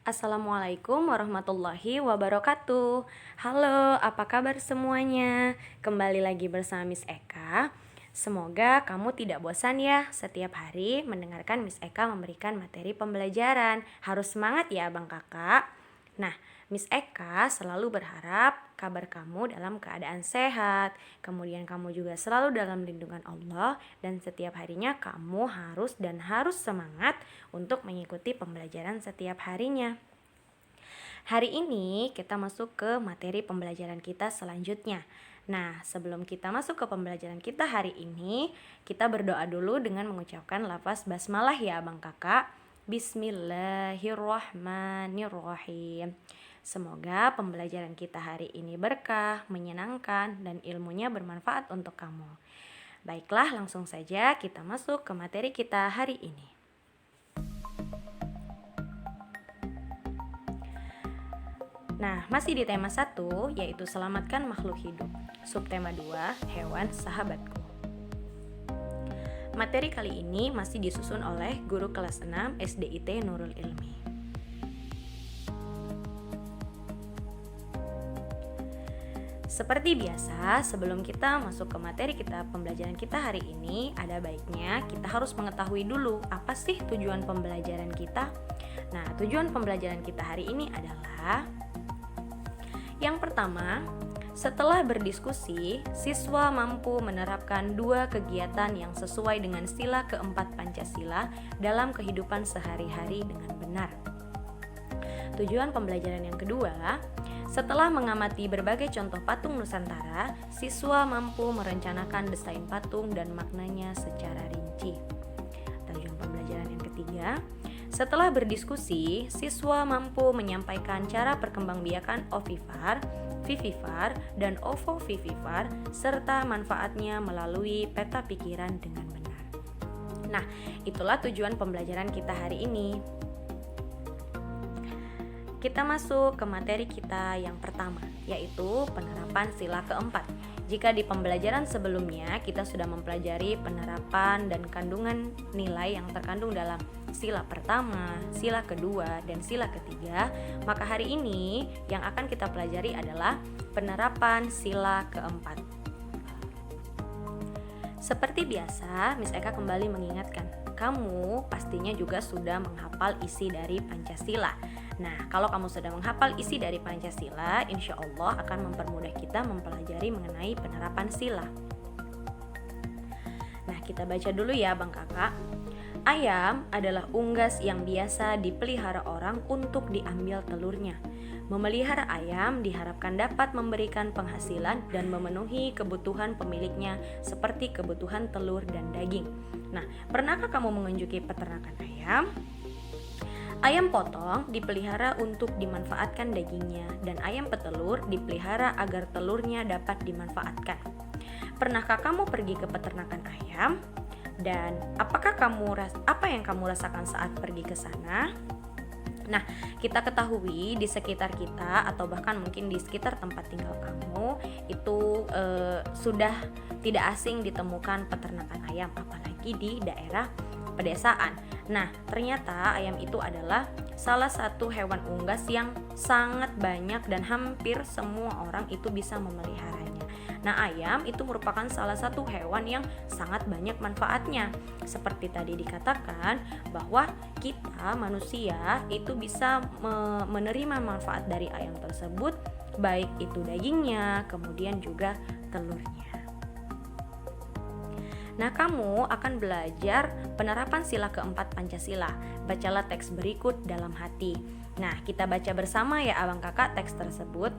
Assalamualaikum warahmatullahi wabarakatuh. Halo, apa kabar semuanya? Kembali lagi bersama Miss Eka. Semoga kamu tidak bosan ya setiap hari mendengarkan Miss Eka memberikan materi pembelajaran. Harus semangat ya Bang Kakak. Nah, Miss Eka selalu berharap kabar kamu dalam keadaan sehat. Kemudian kamu juga selalu dalam lindungan Allah, dan setiap harinya kamu harus semangat untuk mengikuti pembelajaran setiap harinya. Hari ini kita masuk ke materi pembelajaran kita selanjutnya. Nah, sebelum kita masuk ke pembelajaran kita hari ini, kita berdoa dulu dengan mengucapkan lafaz basmalah ya Abang Kakak. Bismillahirrahmanirrahim. Semoga pembelajaran kita hari ini berkah, menyenangkan, dan ilmunya bermanfaat untuk kamu. Baiklah, langsung saja kita masuk ke materi kita hari ini. Nah, masih di tema 1, yaitu selamatkan makhluk hidup. Subtema 2, hewan sahabatku. Materi kali ini masih disusun oleh guru kelas 6 SDIT Nurul Ilmi. Seperti biasa, sebelum kita masuk ke materi kita pembelajaran kita hari ini, ada baiknya kita harus mengetahui dulu apa sih tujuan pembelajaran kita. Nah, tujuan pembelajaran kita hari ini adalah yang pertama, setelah berdiskusi, siswa mampu menerapkan 2 kegiatan yang sesuai dengan sila keempat Pancasila dalam kehidupan sehari-hari dengan benar. Tujuan pembelajaran yang kedua, setelah mengamati berbagai contoh patung Nusantara, siswa mampu merencanakan desain patung dan maknanya secara rinci. Tujuan pembelajaran yang ketiga, setelah berdiskusi, siswa mampu menyampaikan cara perkembangbiakan ovipar, vivipar, dan ovovivipar serta manfaatnya melalui peta pikiran dengan benar. Nah, itulah tujuan pembelajaran kita hari ini. Kita masuk ke materi kita yang pertama, yaitu penerapan sila keempat. Jika di pembelajaran sebelumnya kita sudah mempelajari penerapan dan kandungan nilai yang terkandung dalam sila pertama, sila kedua, dan sila ketiga, maka hari ini yang akan kita pelajari adalah penerapan sila keempat. Seperti biasa, Miss Eka kembali mengingatkan, kamu pastinya juga sudah menghafal isi dari Pancasila. Nah, kalau kamu sudah menghafal isi dari Pancasila, insya Allah akan mempermudah kita mempelajari mengenai penerapan sila. Nah, kita baca dulu ya Bang Kakak. Ayam adalah unggas yang biasa dipelihara orang untuk diambil telurnya. Memelihara ayam diharapkan dapat memberikan penghasilan dan memenuhi kebutuhan pemiliknya seperti kebutuhan telur dan daging. Nah, pernahkah kamu mengunjungi peternakan ayam? Ayam potong dipelihara untuk dimanfaatkan dagingnya, dan ayam petelur dipelihara agar telurnya dapat dimanfaatkan. Pernahkah kamu pergi ke peternakan ayam? Dan apa yang kamu rasakan saat pergi ke sana? Nah, kita ketahui di sekitar kita atau bahkan mungkin di sekitar tempat tinggal kamu itu sudah tidak asing ditemukan peternakan ayam, apalagi di daerah pedesaan. Nah, ternyata ayam itu adalah salah satu hewan unggas yang sangat banyak dan hampir semua orang itu bisa memeliharanya. Nah, ayam itu merupakan salah satu hewan yang sangat banyak manfaatnya. Seperti tadi dikatakan bahwa kita manusia itu bisa menerima manfaat dari ayam tersebut, baik itu dagingnya, kemudian juga telurnya. Nah, kamu akan belajar penerapan sila keempat Pancasila. Bacalah teks berikut dalam hati. Nah, kita baca bersama ya Abang Kakak teks tersebut.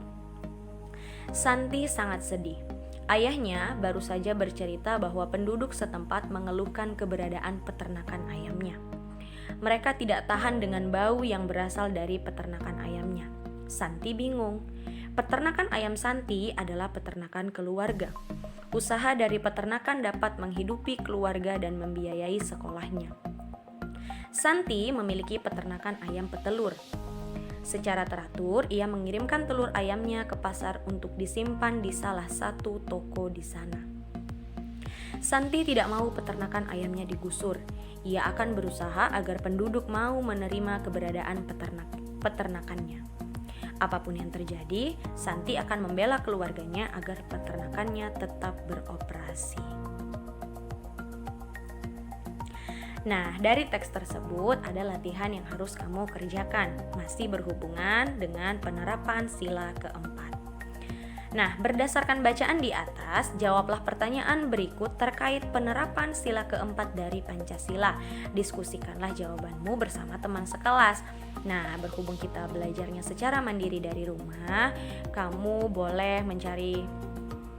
Santi sangat sedih. Ayahnya baru saja bercerita bahwa penduduk setempat mengeluhkan keberadaan peternakan ayamnya. Mereka tidak tahan dengan bau yang berasal dari peternakan ayamnya. Santi bingung. Peternakan ayam Santi adalah peternakan keluarga. Usaha dari peternakan dapat menghidupi keluarga dan membiayai sekolahnya. Santi memiliki peternakan ayam petelur. Secara teratur, ia mengirimkan telur ayamnya ke pasar untuk disimpan di salah satu toko di sana. Santi tidak mau peternakan ayamnya digusur. Ia akan berusaha agar penduduk mau menerima keberadaan peternak. peternakannya. Apapun yang terjadi, Santi akan membela keluarganya agar peternakannya tetap beroperasi. Nah, dari teks tersebut ada latihan yang harus kamu kerjakan, masih berhubungan dengan penerapan sila keempat. Nah, berdasarkan bacaan di atas, jawablah pertanyaan berikut terkait penerapan sila keempat dari Pancasila. Diskusikanlah jawabanmu bersama teman sekelas. Nah, berhubung kita belajarnya secara mandiri dari rumah, kamu boleh mencari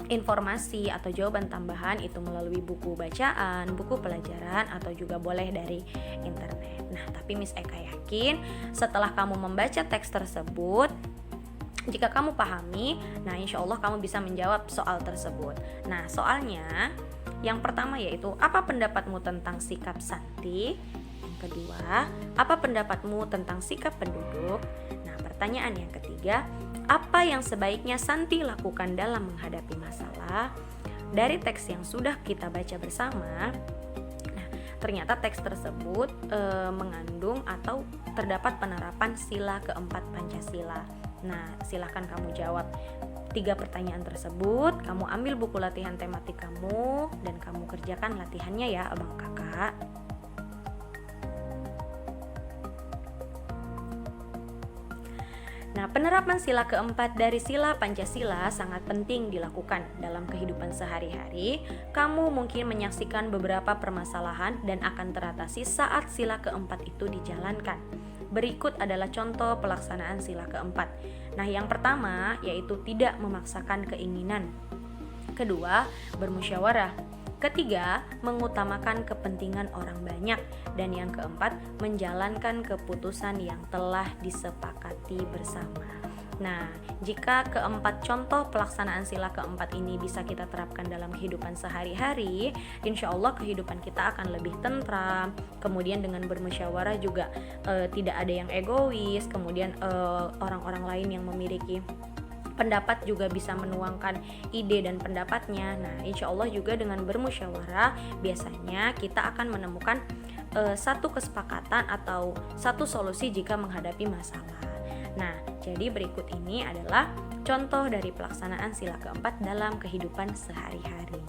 informasi atau jawaban tambahan itu melalui buku bacaan, buku pelajaran, atau juga boleh dari internet. Nah, tapi Miss Eka yakin setelah kamu membaca teks tersebut, jika kamu pahami, nah insya Allah kamu bisa menjawab soal tersebut. Nah, soalnya yang pertama yaitu, apa pendapatmu tentang sikap Santi? Yang kedua, apa pendapatmu tentang sikap penduduk? Nah, pertanyaan yang ketiga, apa yang sebaiknya Santi lakukan dalam menghadapi masalah? Dari teks yang sudah kita baca bersama, nah, ternyata teks tersebut mengandung atau terdapat penerapan sila keempat Pancasila. Nah, silakan kamu jawab 3 pertanyaan tersebut. Kamu ambil buku latihan tematik kamu dan kamu kerjakan latihannya ya, abang kakak. Nah, penerapan sila keempat dari sila Pancasila sangat penting dilakukan dalam kehidupan sehari-hari. Kamu mungkin menyaksikan beberapa permasalahan dan akan teratasi saat sila keempat itu dijalankan. Berikut adalah contoh pelaksanaan sila keempat. Nah, yang pertama yaitu tidak memaksakan keinginan. Kedua, bermusyawarah. Ketiga, mengutamakan kepentingan orang banyak. Dan yang keempat, menjalankan keputusan yang telah disepakati bersama. Nah, jika keempat contoh pelaksanaan sila keempat ini bisa kita terapkan dalam kehidupan sehari-hari, insya Allah kehidupan kita akan lebih tentram. Kemudian dengan bermusyawarah juga tidak ada yang egois. Kemudian orang-orang lain yang memiliki pendapat juga bisa menuangkan ide dan pendapatnya. Nah, insya Allah juga dengan bermusyawarah biasanya kita akan menemukan satu kesepakatan atau satu solusi jika menghadapi masalah. Nah, jadi berikut ini adalah contoh dari pelaksanaan sila keempat dalam kehidupan sehari-hari.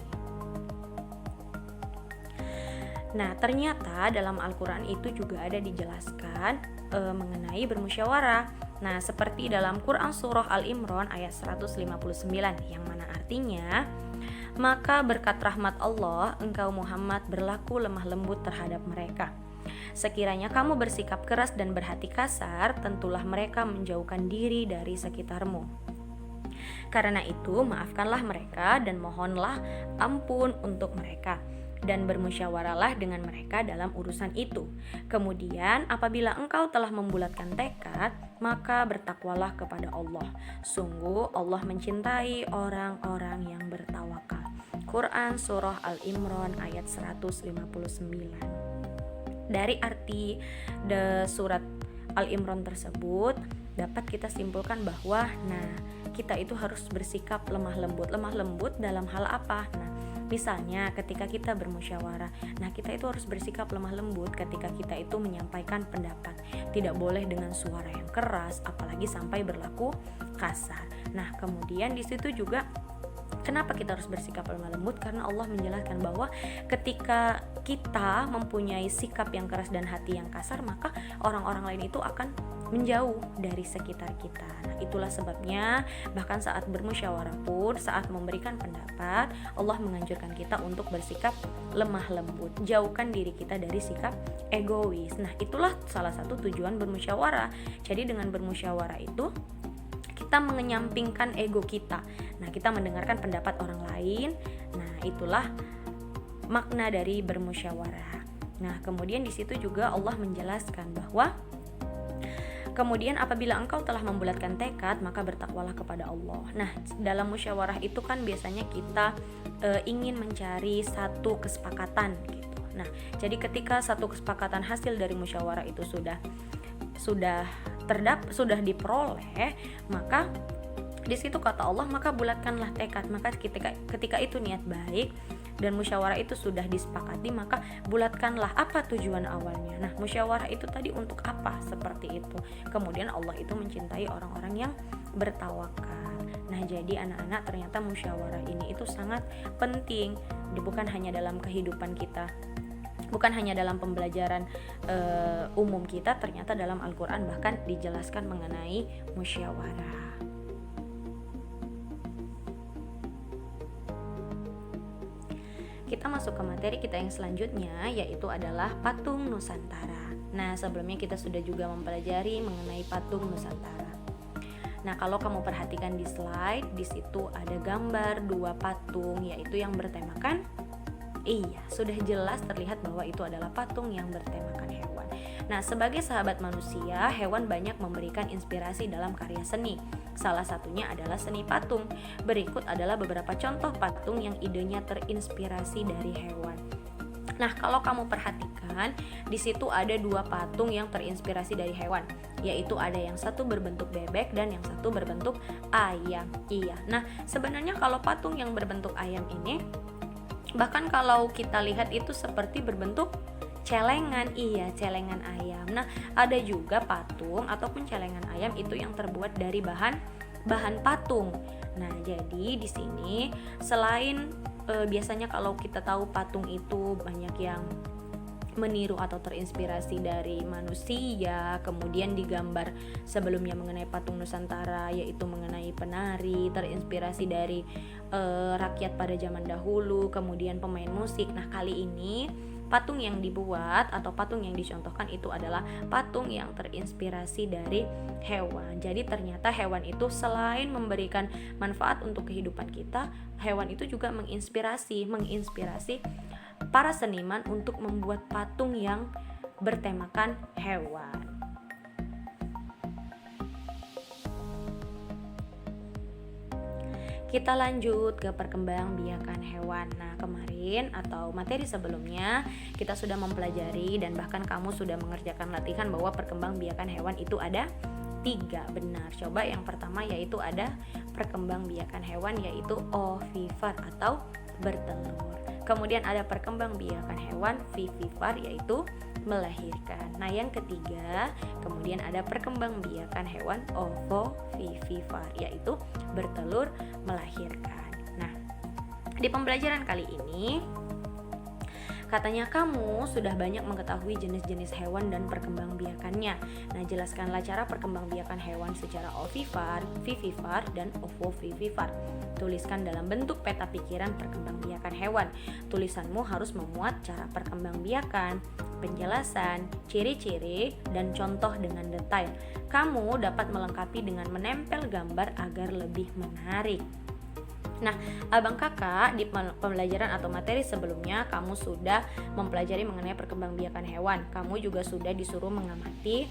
Nah, ternyata dalam Al-Quran itu juga ada dijelaskan mengenai bermusyawarah. Nah, seperti dalam Quran Surah Al-Imran ayat 159 yang mana artinya, maka berkat rahmat Allah engkau Muhammad berlaku lemah lembut terhadap mereka. Sekiranya kamu bersikap keras dan berhati kasar, tentulah mereka menjauhkan diri dari sekitarmu. Karena itu, maafkanlah mereka dan mohonlah ampun untuk mereka. Dan bermusyawarahlah dengan mereka dalam urusan itu. Kemudian apabila engkau telah membulatkan tekad, maka bertakwalah kepada Allah. Sungguh Allah mencintai orang-orang yang bertawakal. Quran Surah Al-Imran ayat 159. Dari arti surat Al-Imran tersebut dapat kita simpulkan bahwa kita itu harus bersikap lemah lembut. Lemah lembut dalam hal apa? Misalnya ketika kita bermusyawarah, kita itu harus bersikap lemah lembut ketika kita itu menyampaikan pendapat. Tidak boleh dengan suara yang keras, apalagi sampai berlaku kasar. Nah, kemudian di situ juga kenapa kita harus bersikap lemah lembut? Karena Allah menjelaskan bahwa ketika kita mempunyai sikap yang keras dan hati yang kasar, maka orang-orang lain itu akan menjauh dari sekitar kita. Nah, itulah sebabnya bahkan saat bermusyawarah pun, saat memberikan pendapat, Allah menganjurkan kita untuk bersikap lemah lembut. Jauhkan diri kita dari sikap egois. Nah, itulah salah satu tujuan bermusyawarah. Jadi dengan bermusyawarah itu kita mengenyampingkan ego kita. Nah, kita mendengarkan pendapat orang lain. Nah, itulah makna dari bermusyawarah. Nah, kemudian di situ juga Allah menjelaskan bahwa kemudian apabila engkau telah membulatkan tekad, maka bertakwalah kepada Allah. Nah, dalam musyawarah itu kan biasanya kita ingin mencari satu kesepakatan gitu. Nah, jadi ketika satu kesepakatan hasil dari musyawarah itu sudah diperoleh, maka di situ kata Allah, maka bulatkanlah tekad. Maka ketika itu niat baik, dan musyawarah itu sudah disepakati, maka bulatkanlah apa tujuan awalnya. Nah, musyawarah itu tadi untuk apa? Seperti itu. Kemudian Allah itu mencintai orang-orang yang bertawakal. Nah, jadi anak-anak, ternyata musyawarah ini itu sangat penting, bukan hanya dalam kehidupan kita, bukan hanya dalam pembelajaran umum kita, ternyata dalam Al-Quran bahkan dijelaskan mengenai musyawarah. Kita masuk ke materi kita yang selanjutnya, yaitu adalah patung Nusantara. Nah, sebelumnya kita sudah juga mempelajari mengenai patung Nusantara. Nah, kalau kamu perhatikan di slide, di situ ada gambar dua patung, yaitu yang bertemakan, iya, sudah jelas terlihat bahwa itu adalah patung yang bertemakan hewan. Nah, sebagai sahabat manusia, hewan banyak memberikan inspirasi dalam karya seni. Salah satunya adalah seni patung. Berikut adalah beberapa contoh patung yang idenya terinspirasi dari hewan. Nah, kalau kamu perhatikan, di situ ada dua patung yang terinspirasi dari hewan, yaitu ada yang satu berbentuk bebek dan yang satu berbentuk ayam. Iya. Nah, sebenarnya kalau patung yang berbentuk ayam ini, bahkan kalau kita lihat itu seperti berbentuk celengan. Iya, celengan ayam. Nah, ada juga patung ataupun celengan ayam itu yang terbuat dari bahan patung. Nah, jadi di sini selain biasanya kalau kita tahu patung itu banyak yang meniru atau terinspirasi dari manusia, kemudian digambar sebelumnya mengenai patung Nusantara, yaitu mengenai penari, terinspirasi dari rakyat pada zaman dahulu, kemudian pemain musik. Nah, kali ini patung yang dibuat atau patung yang dicontohkan itu adalah patung yang terinspirasi dari hewan. Jadi ternyata hewan itu selain memberikan manfaat untuk kehidupan kita, hewan itu juga menginspirasi para seniman untuk membuat patung yang bertemakan hewan. Kita lanjut ke perkembangbiakan hewan. Nah, kemarin atau materi sebelumnya kita sudah mempelajari dan bahkan kamu sudah mengerjakan latihan bahwa perkembangbiakan hewan itu ada 3. Benar. Coba yang pertama yaitu ada perkembangbiakan hewan, yaitu ovipar atau bertelur. Kemudian ada perkembangbiakan hewan vivipar, yaitu melahirkan. Nah, yang ketiga, kemudian ada perkembangbiakan hewan ovovivipar, yaitu bertelur melahirkan. Nah, di pembelajaran kali ini katanya kamu sudah banyak mengetahui jenis-jenis hewan dan perkembangbiakannya. Nah, jelaskanlah cara perkembangbiakan hewan secara ovipar, vivipar, dan ovovivipar. Tuliskan dalam bentuk peta pikiran perkembangbiakan hewan. Tulisanmu harus memuat cara perkembangbiakan, penjelasan, ciri-ciri, dan contoh dengan detail. Kamu dapat melengkapi dengan menempel gambar agar lebih menarik. Nah, abang kakak di pembelajaran atau materi sebelumnya kamu sudah mempelajari mengenai perkembangbiakan hewan. Kamu juga sudah disuruh mengamati,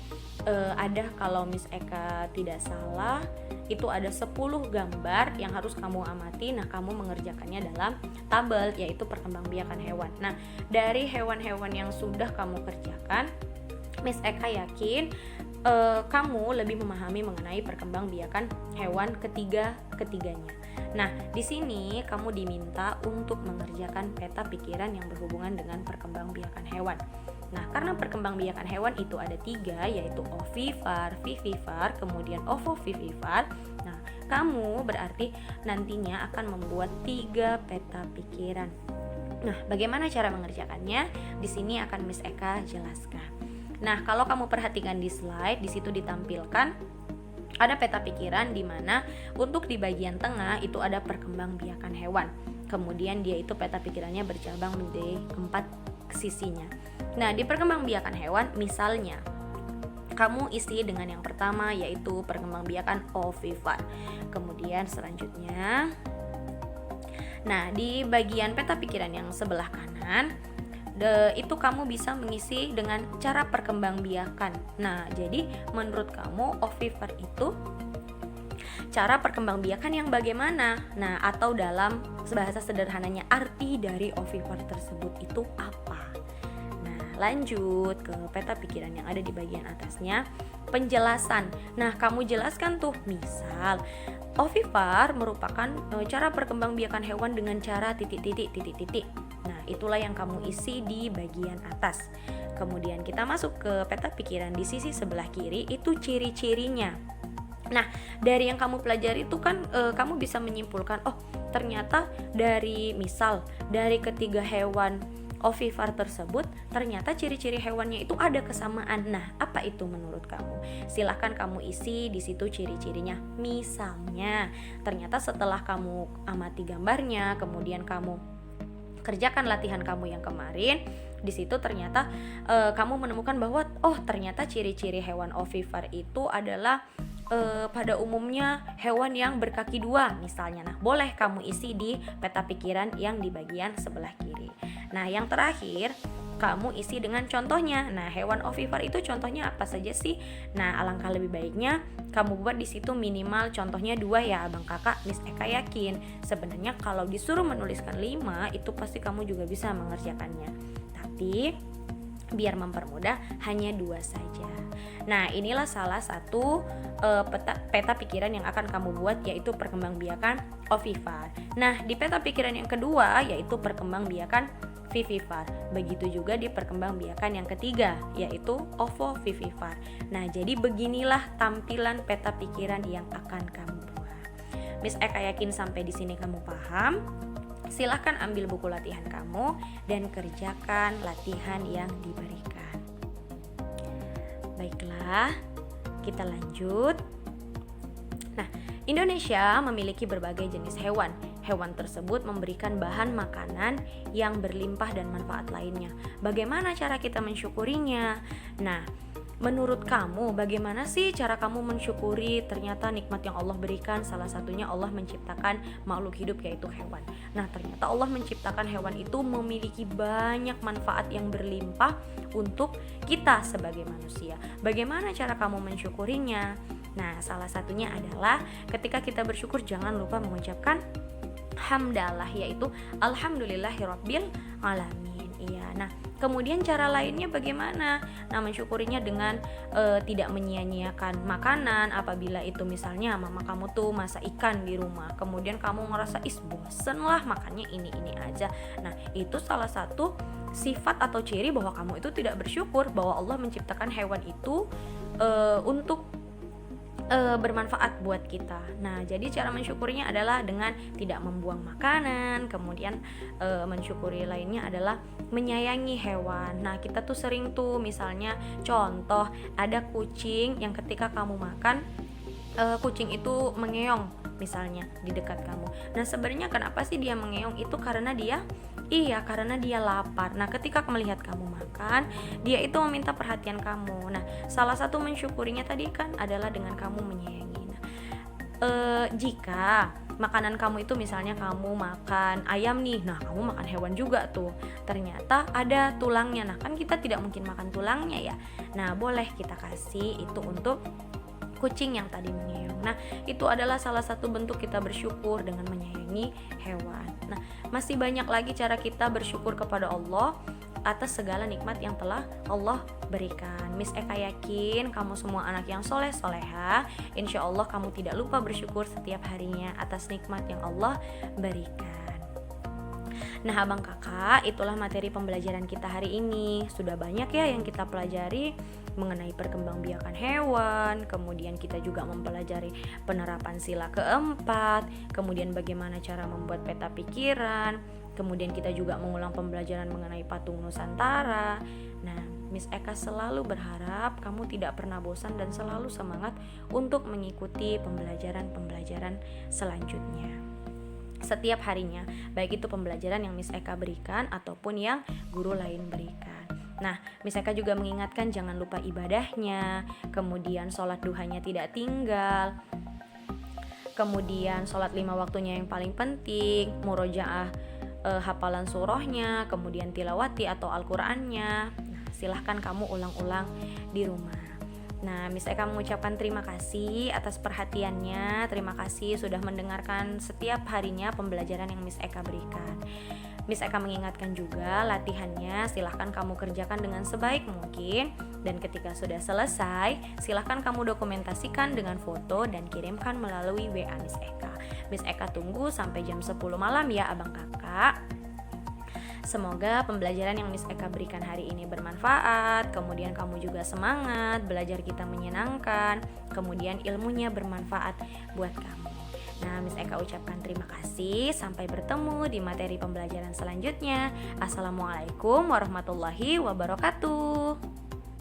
ada kalau Miss Eka tidak salah itu ada 10 gambar yang harus kamu amati. Nah, kamu mengerjakannya dalam tabel, yaitu perkembangbiakan hewan. Nah, dari hewan-hewan yang sudah kamu kerjakan, Miss Eka yakin kamu lebih memahami mengenai perkembangbiakan hewan ketiganya. Nah, di sini kamu diminta untuk mengerjakan peta pikiran yang berhubungan dengan perkembangbiakan hewan. Nah, karena perkembangbiakan hewan itu ada 3, yaitu ovipar, vivipar, kemudian ovovivipar. Nah, kamu berarti nantinya akan membuat 3 peta pikiran. Nah, bagaimana cara mengerjakannya? Di sini akan Miss Eka jelaskan. Nah, kalau kamu perhatikan di slide, di situ ditampilkan ada peta pikiran di mana untuk di bagian tengah itu ada perkembangbiakan hewan. Kemudian dia itu peta pikirannya bercabang menjadi 4 sisinya. Nah, di perkembangbiakan hewan misalnya kamu isi dengan yang pertama yaitu perkembangbiakan ovipar. Kemudian selanjutnya, nah di bagian peta pikiran yang sebelah kanan itu kamu bisa mengisi dengan cara perkembangbiakan. Nah, jadi menurut kamu ovipar itu cara perkembangbiakan yang bagaimana? Nah, atau dalam bahasa sederhananya arti dari ovipar tersebut itu apa? Nah, lanjut ke peta pikiran yang ada di bagian atasnya, penjelasan. Nah, kamu jelaskan tuh, misal ovipar merupakan cara perkembangbiakan hewan dengan cara titik-titik. Nah, itulah yang kamu isi di bagian atas. Kemudian kita masuk ke peta pikiran di sisi sebelah kiri, itu ciri-cirinya. Nah, dari yang kamu pelajari itu kan kamu bisa menyimpulkan, oh ternyata dari ketiga hewan ovipar tersebut, ternyata ciri-ciri hewannya itu ada kesamaan. Nah, apa itu menurut kamu? Silahkan kamu isi di situ ciri-cirinya. Misalnya, ternyata setelah kamu amati gambarnya, kemudian kamu kerjakan latihan kamu yang kemarin, di situ ternyata kamu menemukan bahwa ternyata ciri-ciri hewan ovipar itu adalah pada umumnya hewan yang berkaki dua misalnya. Nah, boleh kamu isi di peta pikiran yang di bagian sebelah kiri. Nah, yang terakhir kamu isi dengan contohnya. Nah, hewan ovipar itu contohnya apa saja sih? Nah, alangkah lebih baiknya kamu buat di situ minimal contohnya 2 ya, Abang Kakak Miss Eka yakin sebenarnya kalau disuruh menuliskan 5 itu pasti kamu juga bisa mengerjakannya. Tapi biar mempermudah hanya 2 saja. Nah, inilah salah satu peta pikiran yang akan kamu buat, yaitu perkembangbiakan ovipar. Nah, di peta pikiran yang kedua yaitu perkembangbiakan vivipar. Begitu juga di perkembangbiakan yang ketiga yaitu ovovivipar. Nah, jadi beginilah tampilan peta pikiran yang akan kamu buat. Miss Eka yakin sampai di sini kamu paham. Silahkan ambil buku latihan kamu dan kerjakan latihan yang diberikan. Baiklah, kita lanjut. Nah, Indonesia memiliki berbagai jenis hewan. Hewan tersebut memberikan bahan makanan yang berlimpah dan manfaat lainnya. Bagaimana cara kita mensyukurinya? Nah, menurut kamu bagaimana sih cara kamu mensyukuri ternyata nikmat yang Allah berikan? Salah satunya Allah menciptakan makhluk hidup yaitu hewan. Nah, ternyata Allah menciptakan hewan itu memiliki banyak manfaat yang berlimpah untuk kita sebagai manusia. Bagaimana cara kamu mensyukurinya? Nah, salah satunya adalah ketika kita bersyukur jangan lupa mengucapkan hamdalah, yaitu alhamdulillahirabbil alamin. Iya. Nah, kemudian cara lainnya bagaimana? Nah, mensyukurinya dengan tidak menyia-nyiakan makanan. Apabila itu misalnya mama kamu tuh masak ikan di rumah, kemudian kamu ngerasa bosen lah makannya ini aja. Nah, itu salah satu sifat atau ciri bahwa kamu itu tidak bersyukur bahwa Allah menciptakan hewan itu untuk bermanfaat buat kita. Nah, jadi cara mensyukurinya adalah dengan tidak membuang makanan. Kemudian mensyukuri lainnya adalah menyayangi hewan. Nah, kita tuh sering tuh misalnya contoh ada kucing yang ketika kamu makan kucing itu mengeong misalnya di dekat kamu. Nah, sebenarnya kenapa sih dia mengeong? Itu karena dia lapar. Nah, ketika melihat kamu makan, dia itu meminta perhatian kamu. Nah, salah satu mensyukurinya tadi kan adalah dengan kamu menyayangi. Nah, jika makanan kamu itu misalnya kamu makan ayam nih, nah kamu makan hewan juga tuh, ternyata ada tulangnya. Nah, kan kita tidak mungkin makan tulangnya ya. Nah, boleh kita kasih itu untuk kucing yang tadi mengeong. Nah, itu adalah salah satu bentuk kita bersyukur dengan menyayangi hewan. Nah, masih banyak lagi cara kita bersyukur kepada Allah atas segala nikmat yang telah Allah berikan. Miss Eka yakin kamu semua anak yang soleh-soleha, insya Allah kamu tidak lupa bersyukur setiap harinya atas nikmat yang Allah berikan. Nah, abang kakak, itulah materi pembelajaran kita hari ini. Sudah banyak ya yang kita pelajari mengenai perkembangbiakan hewan, kemudian kita juga mempelajari penerapan sila keempat, kemudian bagaimana cara membuat peta pikiran, kemudian kita juga mengulang pembelajaran mengenai patung Nusantara. Nah, Miss Eka selalu berharap kamu tidak pernah bosan dan selalu semangat untuk mengikuti pembelajaran-pembelajaran selanjutnya setiap harinya, baik itu pembelajaran yang Miss Eka berikan ataupun yang guru lain berikan. Nah, Miss Eka juga mengingatkan jangan lupa ibadahnya, kemudian sholat duhanya tidak tinggal, kemudian sholat 5 waktunya yang paling penting, murojaah hafalan surahnya, kemudian tilawati atau Al-Qur'annya. Nah, silahkan kamu ulang-ulang di rumah. Nah, Miss Eka mengucapkan terima kasih atas perhatiannya. Terima kasih sudah mendengarkan setiap harinya pembelajaran yang Miss Eka berikan. Miss Eka mengingatkan juga latihannya silahkan kamu kerjakan dengan sebaik mungkin. Dan ketika sudah selesai, silahkan kamu dokumentasikan dengan foto dan kirimkan melalui WA Miss Eka. Miss Eka tunggu sampai jam 10 malam ya abang kakak. Semoga pembelajaran yang Miss Eka berikan hari ini bermanfaat, kemudian kamu juga semangat, belajar kita menyenangkan, kemudian ilmunya bermanfaat buat kamu. Nah, Miss Eka ucapkan terima kasih, sampai bertemu di materi pembelajaran selanjutnya. Assalamualaikum warahmatullahi wabarakatuh.